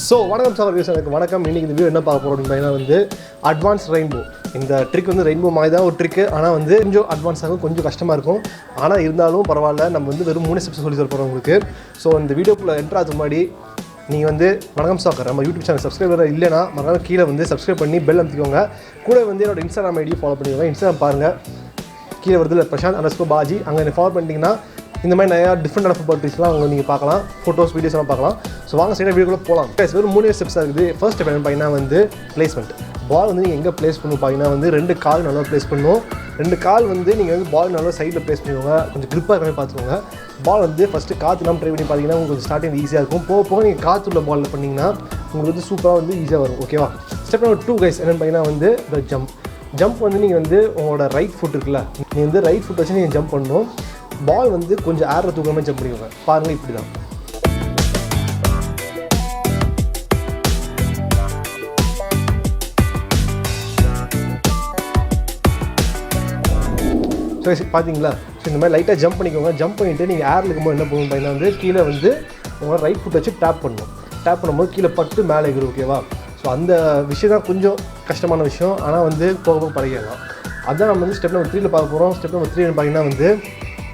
So வணக்கம் sir எனக்கு வணக்கம். இன்றைக்கி இந்த வீடியோ என்ன பார்க்க போகிறோம் அப்படின்னா வந்து அட்வான்ஸ் ரெயின்போ. இந்த ட்ரிக் வந்து ரெயின்போ மாதிரி தான் ஒரு ட்ரிக்கு. ஆனால் வந்து கொஞ்சம் அட்வான்ஸ் ஆகும், கொஞ்சம் கஷ்டமாக இருக்கும். ஆனால் இருந்தாலும் பரவாயில்ல, நம்ம வந்து வெறும் 3 ஸ்டெப்ஸ் சொல்லி தர போகிறோம் உங்களுக்கு. ஸோ இந்த வீடியோக்குள்ளே என்ட்ரு ஆகுது முன்னாடி நீங்கள் வந்து வணக்கம் சாக்கர் நம்ம யூடியூப் சேனல் சப்ஸ்கிரைபர் இல்லைனா மறக்காம கீழே வந்து சப்ஸ்கிரைப் பண்ணி பெல் அமைத்திக்கோங்க. கூட வந்து என்னோட இன்ஸ்டாகிராம் ஐடியை ஃபாலோ பண்ணிக்கோங்க. இன்ஸ்டாகிராம் பாருங்கள், கீழே வருது Prashant_Baji. அங்கே ஃபாலோ பண்ணிட்டீங்கன்னா இந்த மாதிரி நிறையா டிஃப்ரெண்டான ஃபுட்பால் ட்ரிக்ஸ்லாம் அவங்க நீங்கள் பார்க்கலாம், ஃபோட்டோஸ் வீடியோஸ்லாம் பார்க்கலாம். ஸோ வாங்க சைடாக வீடியோக்குள்ளே போகலாம். வெறும் 3 ஸ்டெப்ஸாக இருக்குது. ஃபர்ஸ்ட் ஸ்டெப் என்ன பார்த்தீங்கன்னா வந்து பிளேஸ்மெண்ட். பால் வந்து நீங்கள் எங்கே ப்ளேஸ் பண்ணணும் பார்த்தீங்கன்னா வந்து 2 கால் நல்லா ப்ளேஸ் பண்ணணும். 2 கால் வந்து நீங்கள் வந்து பால் நல்லா சைடில் ப்ளேஸ் பண்ணிக்கோங்க. கொஞ்சம் க்ரிப்பாக இருக்கிற மாதிரி பார்த்துக்கோங்க. பால் வந்து ஃபஸ்ட்டு காற்று இல்லாமல் ட்ரை பண்ணி பார்த்தீங்கன்னா உங்களுக்கு கொஞ்சம் ஸ்டார்டிங் ஈஸியாக இருக்கும். போக நீங்கள் காற்று உள்ள பாலில் பண்ணிங்கன்னா உங்களுக்கு வந்து சூப்பராக வந்து ஈஸியாக வரும். ஓகேவா? ஸ்டெப் நம்பர் 2 கைஸ் என்னென்னு பார்த்தீங்கன்னா வந்து இந்த ஜம்ப் வந்து நீங்கள் வந்து உங்களோட ரைட் ஃபுட் இருக்குல்ல, நீங்கள் வந்து ரைட் ஃபுட் வச்சு நீங்கள் ஜம்ப் பண்ணணும். பால் வந்து கொஞ்சம் ஏரில் தூக்குற மாதிரி ஜம்ப் பண்ணிக்கோங்க. பாருங்கள், இப்படி தான். ஸோ பார்த்தீங்களா? ஸோ இந்த மாதிரி லைட்டாக ஜம்ப் பண்ணிக்கோங்க. ஜம்ப் பண்ணிவிட்டு நீங்கள் ஏரில் இருக்கும்போது என்ன பண்ணணும் பார்த்தீங்கன்னா வந்து கீழே வந்து உங்களோட ரைட் ஃபுட் வச்சு டேப் பண்ணணும். டேப் பண்ணும்போது கீழே பட்டு மேலே எகிரும். ஓகேவா? ஸோ அந்த விஷயம் தான் கொஞ்சம் கஷ்டமான விஷயம். ஆனால் வந்து போக பழகிடலாம். அதுதான் நம்ம வந்து ஸ்டெப் நம்பர் 3 பார்க்க போகிறோம். ஸ்டெப் நம்பர் 3 பார்த்தீங்கன்னா வந்து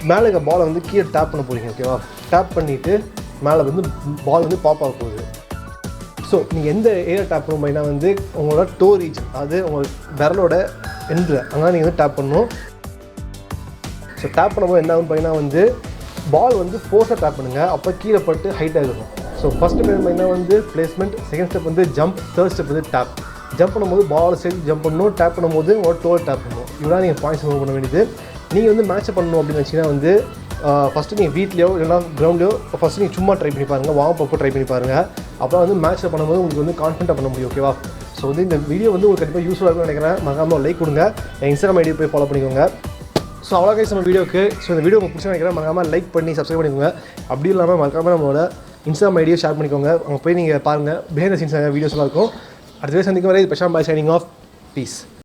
மேலே இருக்க பாலை வந்து கீழே டேப் பண்ண போகிறீங்க. ஓகேவா? டேப் பண்ணிவிட்டு மேலே வந்து பால் வந்து பாப் ஆக போகுது. ஸோ நீங்கள் எந்த ஏரியா டேப் பண்ணணும் பார்த்தீங்கன்னா வந்து உங்களோட டோ ரீச், அதாவது உங்கள் விரலோட எண்டில் அங்கே நீங்கள் வந்து டேப் பண்ணணும். ஸோ டேப் பண்ணும்போது என்ன ஆகும் பார்த்தீங்கன்னா வந்து பால் வந்து ஃபோர்ஸாக டேப் பண்ணுங்கள். அப்போ கீழே பட்டு ஹைட்டாக இருக்கும். ஸோ ஃபஸ்ட் ஸ்டெப் பார்த்தீங்கன்னா வந்து பிளேஸ்மெண்ட், செகண்ட் ஸ்டெப் வந்து ஜம்ப், தேர்ட் ஸ்டெப் வந்து டேப். ஜம்ப் பண்ணும்போது பால் சேர்த்து ஜம்ப் பண்ணணும், டேப் பண்ணும்போது உங்களோட டோல் டேப் பண்ணணும். இதெல்லாம் நீங்கள் பாயிண்ட்ஸ் மூவ் பண்ண வேண்டியது. நீங்கள் வந்து மேட்ச் பண்ணணும் அப்படின்னு வச்சிங்கன்னா வந்து ஃபஸ்ட்டு நீங்கள் வீட்லையோ இல்லைனா கிரவுண்ட்லையோ ஃபஸ்ட்டு நீங்கள் சும்மா ட்ரை பண்ணி பாருங்கள், வார்ம் ட்ரை பண்ணி பாருங்கள். அப்போ வந்து மேட்ச்சில் பண்ணும்போது உங்களுக்கு வந்து கான்ஃபிடென்ட்டாக பண்ண முடியும். ஓகேவா? ஸோ வந்து இந்த வீடியோ வந்து உங்களுக்கு கண்டிப்பாக யூஸ்ஃபுல்லாக இருக்கும்னு நினைக்கிறேன். மறக்காம லைக் கொடுங்க, என் இன்ஸ்டாகிராம் ஐடியை போய் ஃபாலோ பண்ணிக்கோங்க. ஸோ அவ்வளோ கைஸ் நம்ம வீடியோக்கு. ஸோ இந்த வீடியோ உங்களுக்கு பிடிச்சி நினைக்கிறேன். மறக்காம லைக் பண்ணி சப்ஸ்கிரைப் பண்ணிக்கோங்க. அப்படி இல்லாமல் மறக்காமல் நம்மளோட இன்ஸ்டாகிராம் ஐடியை ஷேர் பண்ணிக்கோங்க. அங்கே போய் நீங்கள் பாருங்கள், பிஹைண்ட் த சீன்ஸ் வீடியோஸ்லாம் இருக்கும். அடுத்த சந்திக்கும் வரை Prashant_Baji signing off. Peace.